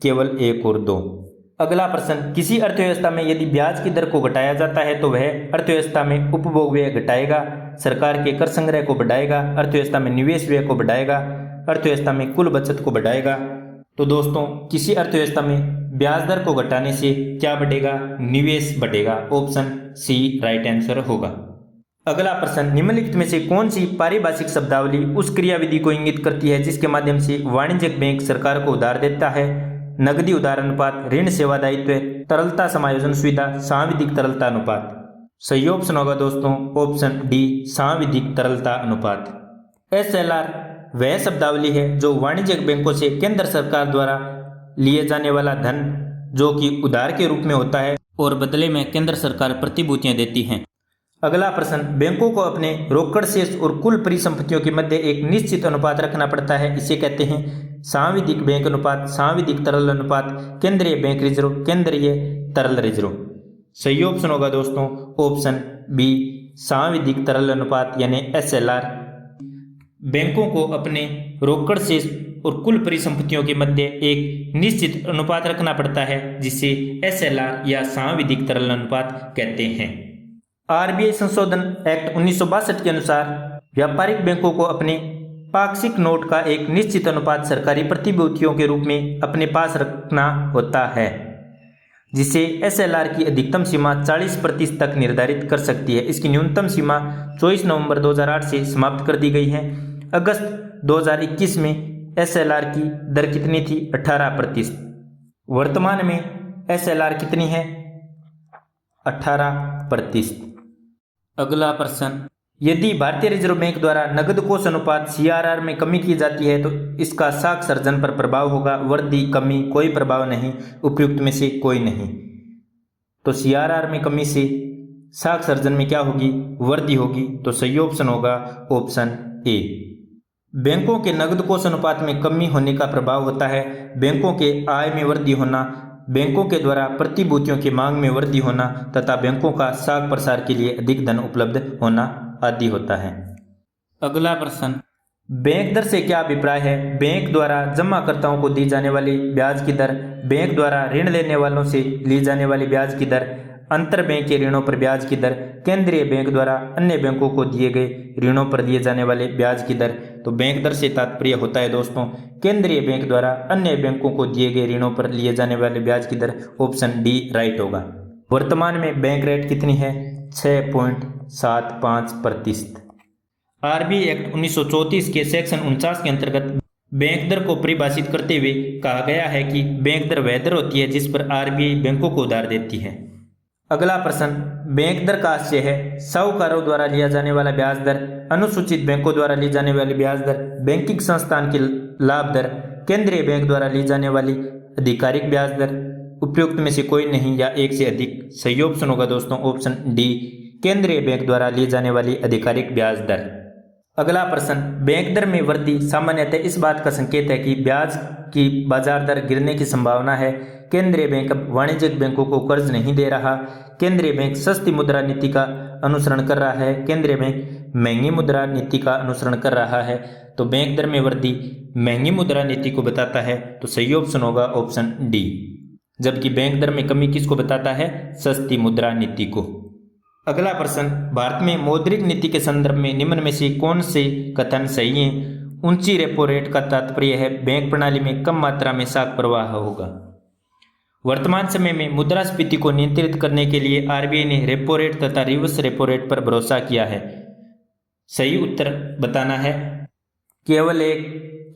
केवल 1 और 2। अगला प्रश्न, किसी अर्थव्यवस्था में यदि ब्याज की दर को घटाया जाता है तो वह अर्थव्यवस्था में उपभोग व्यय घटाएगा, सरकार के कर संग्रह को बढ़ाएगा, अर्थव्यवस्था में निवेश व्यय को बढ़ाएगा, अर्थव्यवस्था में कुल बचत को बढ़ाएगा। तो दोस्तों, किसी अर्थव्यवस्था में ब्याज दर को घटाने से क्या बढ़ेगा? निवेश बढ़ेगा। ऑप्शन सी राइट आंसर होगा। अगला प्रश्न, निम्नलिखित में से कौन सी पारिभाषिक शब्दावली उस क्रियाविधि को इंगित करती है जिसके माध्यम से वाणिज्यिक बैंक सरकार को उधार देता है? नकदी उधार अनुपात, ऋण सेवा दायित्व, तरलता समायोजन सुविधा, सांविधिक तरलता अनुपात। सही ऑप्शन होगा दोस्तों ऑप्शन डी, सांविधिक तरलता अनुपात। SLR वह शब्दावली है जो वाणिज्यिक बैंकों से केंद्र सरकार द्वारा लिए जाने वाला धन जो कि उधार के रूप में होता है और बदले में केंद्र सरकार प्रतिभूतियां देती हैं। अगला प्रश्न, बैंकों को अपने रोकड़ शेष और कुल परिसंपत्तियों के मध्य एक निश्चित अनुपात रखना पड़ता है, इसे कहते हैं सांविधिक बैंक अनुपात, सांविधिक तरल अनुपात, केंद्रीय बैंक रिजर्व, केंद्रीय तरल रिजर्व। सही ऑप्शन होगा दोस्तों ऑप्शन बी, सांविधिक तरल अनुपात यानी SLR। बैंकों को अपने रोकड़ शेष और कुल परिसंपत्तियों के मध्य एक निश्चित अनुपात रखना पड़ता है, जिसे SLR या सांविधिक तरल अनुपात कहते हैं। RBI संशोधन एक्ट 1962 के अनुसार व्यापारिक बैंकों को अपने पाक्षिक नोट का एक निश्चित अनुपात सरकारी प्रतिभूतियों के रूप में अपने पास रखना होता है, जिसे SLR की अधिकतम सीमा 40% तक निर्धारित कर सकती है। इसकी न्यूनतम सीमा 24 नवंबर 2008 से समाप्त कर दी गई है। अगस्त 2021 में SLR की दर कितनी थी? 18%। वर्तमान में SLR कितनी है? 18%। अगला प्रश्न, यदि भारतीय रिजर्व बैंक द्वारा नकद कोष अनुपात CRR में कमी की जाती है तो इसका साख सर्जन पर प्रभाव होगा। वृद्धि, कमी, कोई प्रभाव नहीं, उपयुक्त में से कोई नहीं। तो CRR में कमी से साख सर्जन में क्या होगी? वृद्धि होगी। तो सही ऑप्शन होगा ऑप्शन ए। बैंकों के नकद कोष अनुपात में कमी होने का प्रभाव होता है बैंकों के आय में वृद्धि होना, बैंकों के द्वारा प्रतिभूतियों की मांग में वृद्धि होना तथा बैंकों का साख प्रसार के लिए अधिक धन उपलब्ध होना आदि होता है। अगला प्रश्न, बैंक दर से क्या अभिप्राय है? बैंक द्वारा जमाकर्ताओं को दी जाने वाली ब्याज की दर, बैंक द्वारा ऋण लेने वालों से ली जाने वाली ब्याज की दर, अंतर बैंक के ऋणों पर ब्याज की दर, केंद्रीय बैंक द्वारा अन्य बैंकों को दिए गए ऋणों पर दिए जाने वाले ब्याज की दर। तो बैंक दर से तात्पर्य होता है दोस्तों केंद्रीय बैंक द्वारा अन्य बैंकों को दिए गए ऋणों पर लिए जाने वाले ब्याज की दर। ऑप्शन डी राइट होगा। वर्तमान में बैंक रेट कितनी है? 6.75%। RBI एक्ट 1934 के सेक्शन 49 के अंतर्गत बैंक दर को परिभाषित करते हुए कहा गया है कि बैंक दर वह दर होती है जिस पर RBI बैंकों को उधार देती है। अगला प्रश्न, बैंक दर का आशय है साहूकारों द्वारा लिया जाने वाला ब्याज दर, अनुसूचित बैंकों द्वारा ली जाने वाली ब्याज दर, बैंकिंग संस्थान की लाभ दर, केंद्रीय बैंक द्वारा ली जाने वाली आधिकारिक ब्याज दर। उपयुक्त में से कोई नहीं या एक से अधिक। सही ऑप्शन होगा दोस्तों ऑप्शन डी, केंद्रीय बैंक द्वारा ली जाने वाली आधिकारिक ब्याज दर। अगला प्रश्न, बैंक दर में वृद्धि सामान्यतः इस बात का संकेत है कि ब्याज की बाजार दर गिरने की संभावना है। केंद्रीय बैंक अब वाणिज्यिक बैंकों को कर्ज नहीं दे रहा, केंद्रीय बैंक सस्ती मुद्रा नीति का अनुसरण कर रहा है, केंद्रीय बैंक महंगी मुद्रा नीति का अनुसरण कर रहा है। तो बैंक दर में वृद्धि महंगी मुद्रा नीति को बताता है, तो सही ऑप्शन होगा ऑप्शन डी। जबकि बैंक दर में कमी किसको बताता है? सस्ती मुद्रा नीति को। अगला प्रश्न, भारत में मौद्रिक नीति के संदर्भ में निम्न में से कौन से कथन सही हैं? ऊंची रेपो रेट का तात्पर्य है बैंक प्रणाली में कम मात्रा में साख प्रवाह होगा। वर्तमान समय में मुद्रास्फीति को नियंत्रित करने के लिए RBI ने रेपो रेट तथा रिवर्स रेपो रेट पर भरोसा किया है। सही उत्तर बताना है। केवल एक,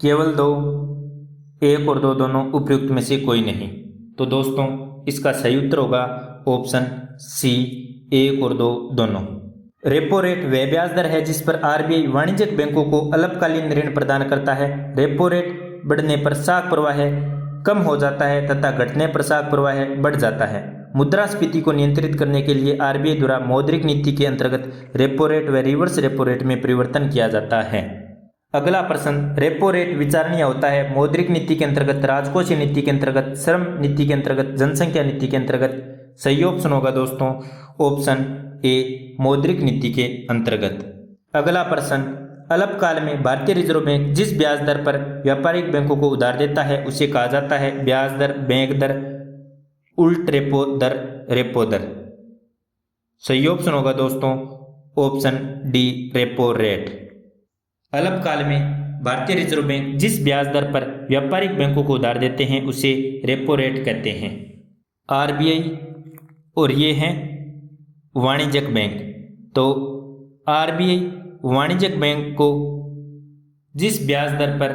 केवल दो, एक और दो दोनों, उपयुक्त में से कोई नहीं। तो दोस्तों इसका सही उत्तर होगा ऑप्शन सी, एक और दो दोनों। रेपो रेट वह ब्याज दर है जिस पर RBI वाणिज्यिक बैंकों को अल्पकालीन ऋण प्रदान करता है। रेपो रेट बढ़ने पर साख प्रवाह कम हो जाता है तथा घटने पर साख प्रवाह बढ़ जाता है। मुद्रास्फीति को नियंत्रित करने के लिए RBI द्वारा मौद्रिक नीति के अंतर्गत रेपो रेट व रिवर्स रेपो रेट में परिवर्तन किया जाता है। अगला प्रश्न, रेपो रेट विचारणीय होता है मौद्रिक नीति के अंतर्गत, राजकोषीय नीति के अंतर्गत, श्रम नीति के अंतर्गत, जनसंख्या नीति के अंतर्गत। सही ऑप्शन होगा दोस्तों ऑप्शन ए, मौद्रिक नीति के अंतर्गत। अगला प्रश्न, अल्पकाल में भारतीय रिजर्व बैंक जिस ब्याज दर पर व्यापारिक बैंकों को उधार देता है उसे कहा जाता है ब्याज दर, बैंक दर, उल्ट रेपो दर, रेपो दर। सही ऑप्शन होगा दोस्तों ऑप्शन डी, रेपो रेट। अल्पकाल में भारतीय रिजर्व बैंक जिस ब्याज दर पर व्यापारिक बैंकों को उधार देते हैं उसे रेपो रेट कहते हैं। RBI और ये हैं वाणिज्यिक बैंक। तो RBI वाणिज्यिक बैंक को जिस ब्याज दर पर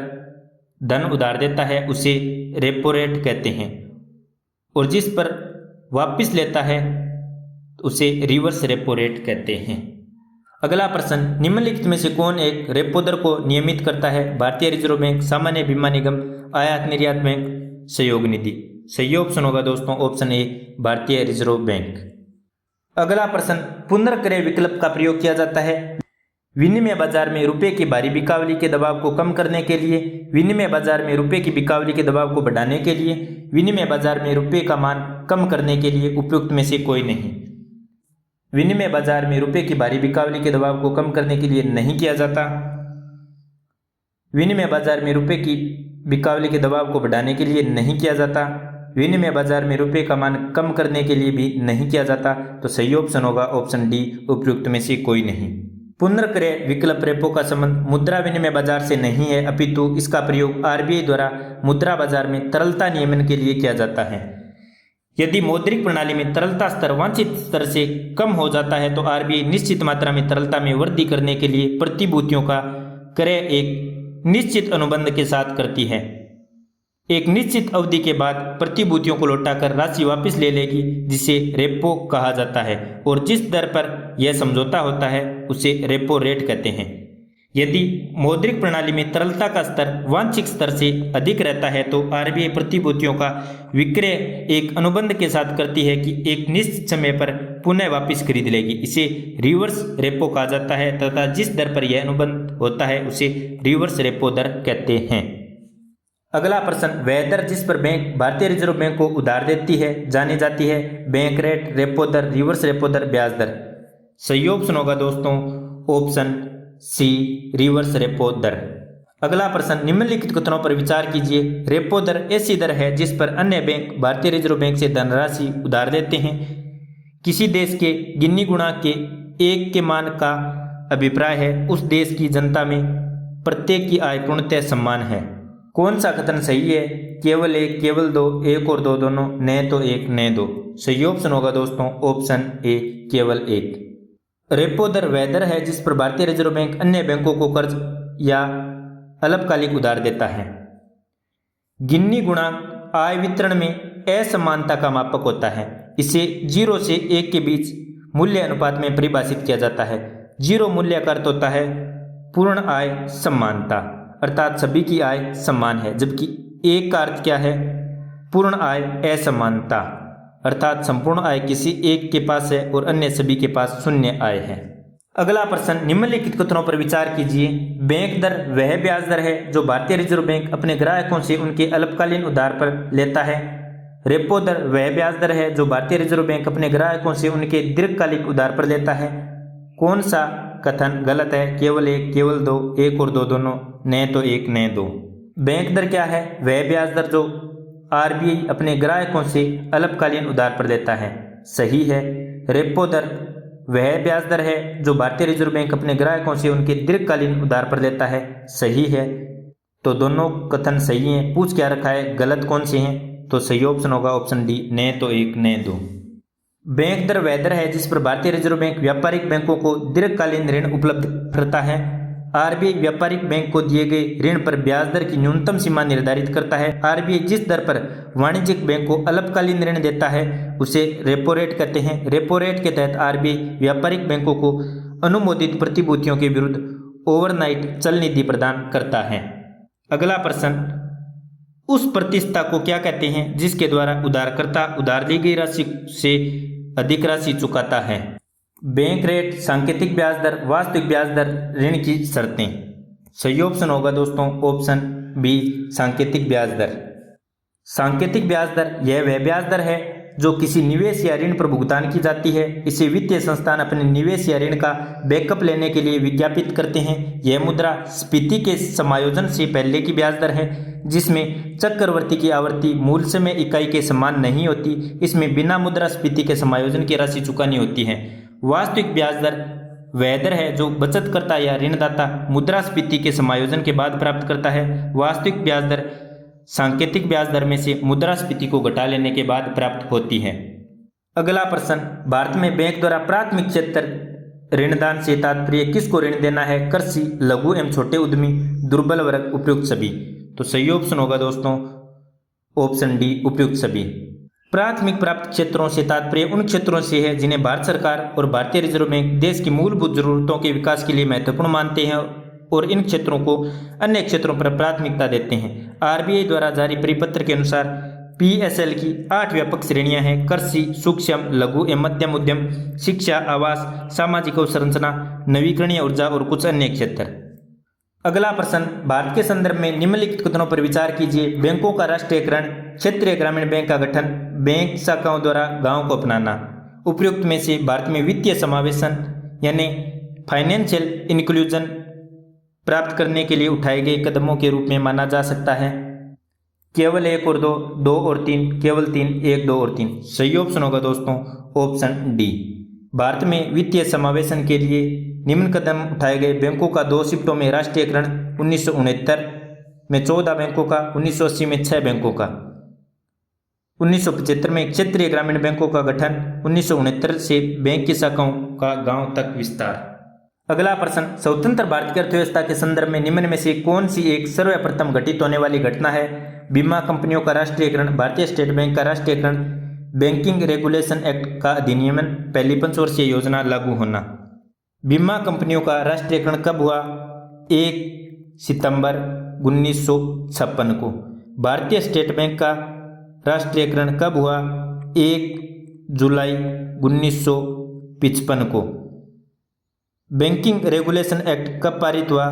धन उधार देता है उसे रेपो रेट कहते हैं और जिस पर वापस लेता है उसे रिवर्स रेपो रेट कहते हैं। अगला प्रश्न, निम्नलिखित में से कौन एक रेपो दर को नियमित करता है? भारतीय रिजर्व बैंक, सामान्य बीमा निगम, आयात निर्यात बैंक, सहयोग निधि। सही ऑप्शन होगा दोस्तों ऑप्शन ए, भारतीय रिजर्व बैंक। अगला प्रश्न, पुनर्क्रय विकल्प का प्रयोग किया जाता है विनिमय बाजार में रुपए की भारी बिकावली के दबाव को कम करने के लिए, विनिमय बाजार में रुपए की बिकावली के दबाव को बढ़ाने के लिए, विनिमय बाजार में रुपए का मान कम करने के लिए। उपयुक्त में से कोई नहीं। विनिमय बाजार में रुपए की भारी बिकावली के दबाव को कम करने के लिए नहीं किया जाता। विनिमय बाजार में रुपए की बिकावली के दबाव को बढ़ाने के लिए नहीं किया जाता। विनिमय बाजार में रुपए का मान कम करने के लिए भी नहीं किया जाता। तो सही ऑप्शन होगा ऑप्शन डी, उपयुक्त में से कोई नहीं। पुनर्क्रय विकल्प रेपो का संबंध मुद्रा विनिमय बाजार से नहीं है, अपितु इसका प्रयोग आरबीआई द्वारा मुद्रा बाजार में तरलता नियमन के लिए किया जाता है। यदि मौद्रिक प्रणाली में तरलता स्तर वांछित स्तर से कम हो जाता है तो आरबीआई निश्चित मात्रा में तरलता में वृद्धि करने के लिए प्रतिभूतियों का क्रय एक निश्चित अनुबंध के साथ करती है। एक निश्चित अवधि के बाद प्रतिभूतियों को लौटाकर राशि वापस ले लेगी, जिसे रेपो कहा जाता है, और जिस दर पर यह समझौता होता है उसे रेपो रेट कहते हैं। यदि मौद्रिक प्रणाली में तरलता का स्तर वांछित स्तर से अधिक रहता है तो आरबीआई प्रतिभूतियों का विक्रय एक अनुबंध के साथ करती है कि एक निश्चित समय पर पुनः वापस खरीद लेगी। इसे रिवर्स रेपो कहा जाता है तथा जिस दर पर यह अनुबंध होता है उसे रिवर्स रेपो दर कहते हैं। अगला प्रश्न, वह दर जिस पर बैंक भारतीय रिजर्व बैंक को उधार देती है जानी जाती है। बैंक रेट, रेपो दर, रिवर्स रेपो दर, ब्याज दर। सही ऑप्शन होगा दोस्तों ऑप्शन सी, रिवर्स रेपो दर। अगला प्रश्न, निम्नलिखित कथनों पर विचार कीजिए। रेपो दर ऐसी दर है जिस पर अन्य बैंक भारतीय रिजर्व बैंक से धनराशि उधार देते हैं। किसी देश के गिनी गुणा के 1 के मान का अभिप्राय है उस देश की जनता में प्रत्येक की आय पूर्णतः समान है। कौन सा कथन सही है? केवल एक, केवल दो, एक और दो दोनों, न तो एक न दो। सही ऑप्शन होगा दोस्तों ऑप्शन ए, केवल एक। रेपो दर वह दर है जिस पर भारतीय रिजर्व बैंक अन्य बैंकों को कर्ज या अल्पकालिक उधार देता है। गिन्नी गुणांक आय वितरण में असमानता का मापक होता है। इसे 0 से 1 के बीच मूल्य अनुपात में परिभाषित किया जाता है। 0 मूल्य का अर्थ होता है पूर्ण आय समानता, अर्थात सभी की आय समान है, जबकि 1 का अर्थ क्या है? पूर्ण आय असमानता, अर्थात संपूर्ण आय किसी एक के पास है और अन्य सभी के पास शून्य आय है। अगला प्रश्न, निम्नलिखित कथनों पर विचार कीजिए। बैंक दर वह ब्याज दर है जो भारतीय रिजर्व बैंक अपने ग्राहकों से उनके अल्पकालीन उधार पर लेता है। रेपो दर वह ब्याज दर है जो भारतीय रिजर्व बैंक अपने ग्राहकों से उनके दीर्घकालिक उधार पर लेता है। कौन सा कथन गलत है? केवल एक, केवल दो, एक और दो दोनों, न तो एक न दो। बैंक दर क्या है? वह ब्याज दर जो आरबीआई अपने ग्राहकों से अल्पकालीन उधार पर लेता है। सही है। रेपो दर वह ब्याज दर है जो भारतीय रिजर्व बैंक अपने ग्राहकों से उनके दीर्घकालीन उधार पर लेता है। सही है। तो दोनों कथन सही हैं। पूछ क्या रखा है, गलत कौन से हैं? तो सही ऑप्शन होगा ऑप्शन डी, न तो एक न दो। बैंक दर वह दर है जिस पर भारतीय रिजर्व बैंक व्यापारिक बैंकों को दीर्घकालीन ऋण उपलब्ध करता है। आरबीआई व्यापारिक बैंक को दिए गए ऋण पर ब्याज दर की न्यूनतम सीमा निर्धारित करता है। आरबीआई जिस दर पर वाणिज्यिक बैंक को अल्पकालीन ऋण देता है उसे रेपो रेट कहते हैं। रेपो रेट के तहत आरबीआई व्यापारिक बैंकों को अनुमोदित प्रतिभूतियों के विरुद्ध ओवरनाइट चल निधि प्रदान करता है। अगला प्रश्न, उस प्रतिष्ठा को क्या कहते हैं जिसके द्वारा उधारकर्ता उधार ली गई राशि से अधिक राशि चुकाता है? बैंक रेट, सांकेतिक ब्याज दर, वास्तविक ब्याज दर, ऋण की शर्तें। सही ऑप्शन होगा दोस्तों ऑप्शन बी, सांकेतिक ब्याज दर। सांकेतिक ब्याज दर यह वह ब्याज दर है जो किसी निवेश या ऋण पर भुगतान की जाती है। इसे वित्तीय संस्थान अपने निवेश या ऋण का बैकअप लेने के लिए विज्ञापित करते हैं। यह मुद्रास्फीति के समायोजन से पहले की ब्याज दर है जिसमें चक्रवर्ती की आवर्ती मूल समय इकाई के समान नहीं होती। इसमें बिना मुद्रास्फीति के समायोजन की राशि चुकानी होती है। वास्तविक ब्याज दर वह दर है जो बचतकर्ता या ऋणदाता मुद्रास्फीति के समायोजन के बाद प्राप्त करता है। वास्तविक ब्याज दर सांकेतिक ब्याज दर में से मुद्रास्फीति को घटा लेने के बाद प्राप्त होती है। अगला प्रश्न, भारत में बैंक द्वारा प्राथमिक क्षेत्र ऋणदान से तात्पर्य किसको ऋण देना है? कृषि, लघु एवं छोटे उद्यमी, दुर्बल वर्ग, उपयुक्त सभी। तो सही ऑप्शन होगा दोस्तों ऑप्शन डी, उपयुक्त सभी। प्राथमिक प्राप्त क्षेत्रों से तात्पर्य उन क्षेत्रों से है जिन्हें भारत सरकार और भारतीय रिजर्व बैंक देश की मूलभूत जरूरतों के विकास के लिए महत्वपूर्ण मानते हैं और इन क्षेत्रों को अन्य क्षेत्रों पर प्राथमिकता देते हैं। आरबीआई द्वारा जारी परिपत्र के अनुसार पीएसएल की 8 व्यापक श्रेणियां हैं: कृषि, सूक्ष्म, लघु एवं मध्यम उद्यम, शिक्षा, आवास, सामाजिक अवसंरचना, नवीकरणीय ऊर्जा और कुछ अन्य क्षेत्र। अगला प्रश्न, भारत के संदर्भ में निम्नलिखित कथनों पर विचार कीजिए। बैंकों का राष्ट्रीयकरण, क्षेत्रीय ग्रामीण बैंक का गठन, बैंक शाखाओं द्वारा गांव को अपनाना। उपयुक्त में से भारत में वित्तीय समावेशन यानी फाइनेंशियल इंक्लूजन प्राप्त करने के लिए उठाए गए कदमों के रूप में माना जा सकता है? केवल 1 और 2, 2 और 3, केवल 3, 1, 2 और 3। सही ऑप्शन होगा दोस्तों ऑप्शन डी। भारत में वित्तीय समावेशन के लिए निम्न कदम उठाए गए। बैंकों का 2 शिफ्टों में राष्ट्रीयकरण 1969 में 14 बैंकों का, 1980 में 6 बैंकों का, 1975 में क्षेत्रीय ग्रामीण बैंकों का गठन, 1969 से बैंक की शाखाओं का गांव तक विस्तार। अगला प्रश्न, स्वतंत्र भारत की अर्थव्यवस्था के संदर्भ में निम्न में से कौन सी एक सर्वप्रथम घटित होने वाली घटना है? बीमा कंपनियों का राष्ट्रीयकरण, भारतीय स्टेट बैंक का राष्ट्रीयकरण, बैंकिंग रेगुलेशन एक्ट का अधिनियमन, पहली पंचवर्षीय योजना लागू होना। बीमा कंपनियों का राष्ट्रीयकरण कब हुआ? 1 सितंबर 1956 को। भारतीय स्टेट बैंक का राष्ट्रीयकरण कब हुआ? 1 जुलाई 1955 को। बैंकिंग रेगुलेशन एक्ट कब पारित हुआ?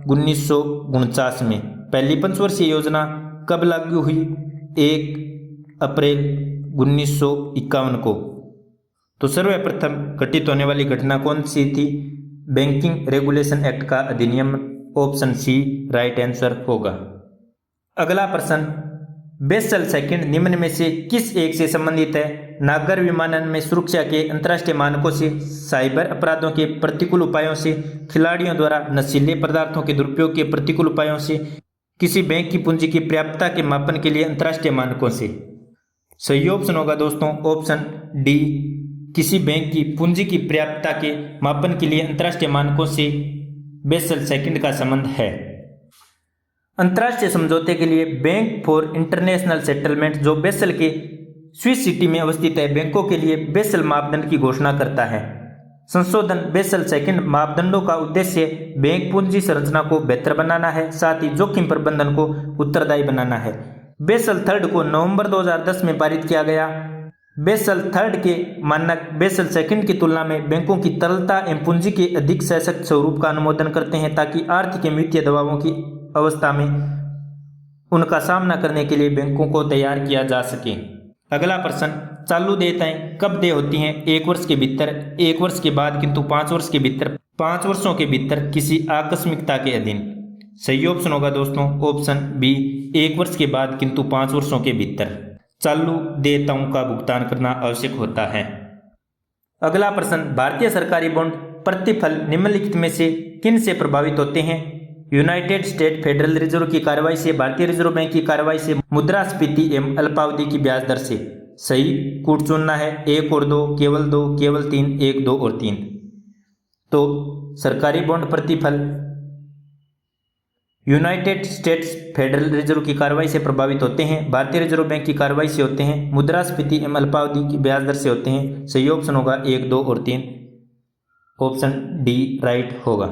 1949 में। पहली पंचवर्षीय योजना कब लागू हुई? 1 अप्रैल 1951 को। तो सर्वप्रथम घटित होने वाली घटना कौन सी थी? बैंकिंग रेगुलेशन एक्ट का अधिनियम, ऑप्शन सी राइट आंसर होगा। अगला प्रश्न, बेसल सेकंड निम्न में से किस एक से संबंधित है? नागर विमानन में सुरक्षा के अंतर्राष्ट्रीय मानकों से, साइबर अपराधों के प्रतिकूल उपायों से, खिलाड़ियों द्वारा नशीले पदार्थों के दुरुपयोग के प्रतिकूल उपायों से, किसी बैंक की पूंजी की पर्याप्तता के मापन के लिए अंतर्राष्ट्रीय मानकों से। सही ऑप्शन होगा दोस्तों ऑप्शन डी, किसी बैंक की पूंजी की पर्याप्तता के मापन के लिए अंतर्राष्ट्रीय मानकों से बेसल सेकंड का संबंध है। अंतर्राष्ट्रीय समझौते के लिए बैंक फॉर इंटरनेशनल सेटलमेंट, जो बेसल के स्विस सिटी में अवस्थित है, बैंकों के लिए बेसल मापदंड की घोषणा करता है। संशोधन बेसल सेकंड मापदंडों का उद्देश्य बैंक पूंजी संरचना को बेहतर बनाना है, साथ ही जोखिम प्रबंधन को उत्तरदायी बनाना है। बेसल थर्ड को नवंबर 2010 में पारित किया गया। बेसल थर्ड के मानक बेसल सेकंड की तुलना में बैंकों की तरलता एवं पूंजी के अधिक सशक्त स्वरूप का अनुमोदन करते हैं, ताकि आर्थिक एवं वित्तीय दबावों की अवस्था में उनका सामना करने के लिए बैंकों को तैयार किया जा सके। अगला प्रश्न, चालू देयताएं कब देय होती हैं? 1 वर्ष के भीतर, 1 वर्ष के बाद किंतु 5 वर्ष के भीतर, 5 वर्षों के भीतर, किसी आकस्मिकता के अधीन। सही ऑप्शन होगा दोस्तों ऑप्शन बी, 1 वर्ष के बाद किंतु 5 वर्षों के भीतर चालू देयताओं का भुगतान करना आवश्यक होता है। अगला प्रश्न, भारतीय सरकारी बॉन्ड प्रतिफल निम्नलिखित में से किन से प्रभावित होते हैं? यूनाइटेड स्टेट फेडरल रिजर्व की कार्रवाई से, भारतीय रिजर्व बैंक की कार्रवाई से, मुद्रास्फीति एवं अल्पावधि की ब्याज दर से। सही कूट चुनना है, 1 और 2, केवल 2, केवल 3, 1, 2 और 3। तो सरकारी बॉन्ड प्रतिफल यूनाइटेड स्टेट्स फेडरल रिजर्व की कार्रवाई से प्रभावित होते हैं, भारतीय रिजर्व बैंक की कार्रवाई से होते हैं, मुद्रास्फीति एवं अल्पावधि की ब्याज दर से होते हैं। सही ऑप्शन होगा 1, 2 और 3, ऑप्शन डी राइट होगा।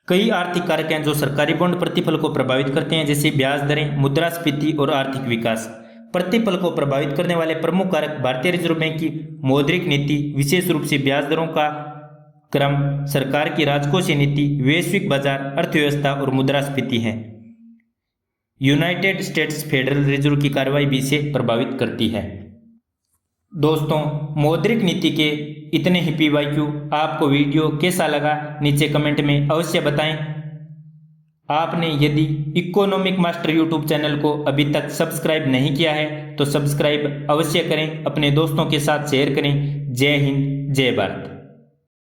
कई आर्थिक कारक हैं जो सरकारी बॉन्ड प्रतिफल को प्रभावित करते हैं, जैसे ब्याज दरें, मुद्रास्फीति और आर्थिक विकास। प्रतिफल को प्रभावित करने वाले प्रमुख कारक भारतीय रिजर्व बैंक की मौद्रिक नीति, विशेष रूप से ब्याज दरों का क्रम, सरकार की राजकोषीय नीति, वैश्विक बाजार, अर्थव्यवस्था और मुद्रास्फीति है। यूनाइटेड स्टेट्स फेडरल रिजर्व की कार्रवाई भी इसे प्रभावित करती है। दोस्तों, मौद्रिक नीति के इतने ही PYQ। आपको वीडियो कैसा लगा नीचे कमेंट में अवश्य बताएं। आपने यदि इकोनॉमिक मास्टर यूट्यूब चैनल को अभी तक सब्सक्राइब नहीं किया है तो सब्सक्राइब अवश्य करें, अपने दोस्तों के साथ शेयर करें। जय हिंद, जय भारत।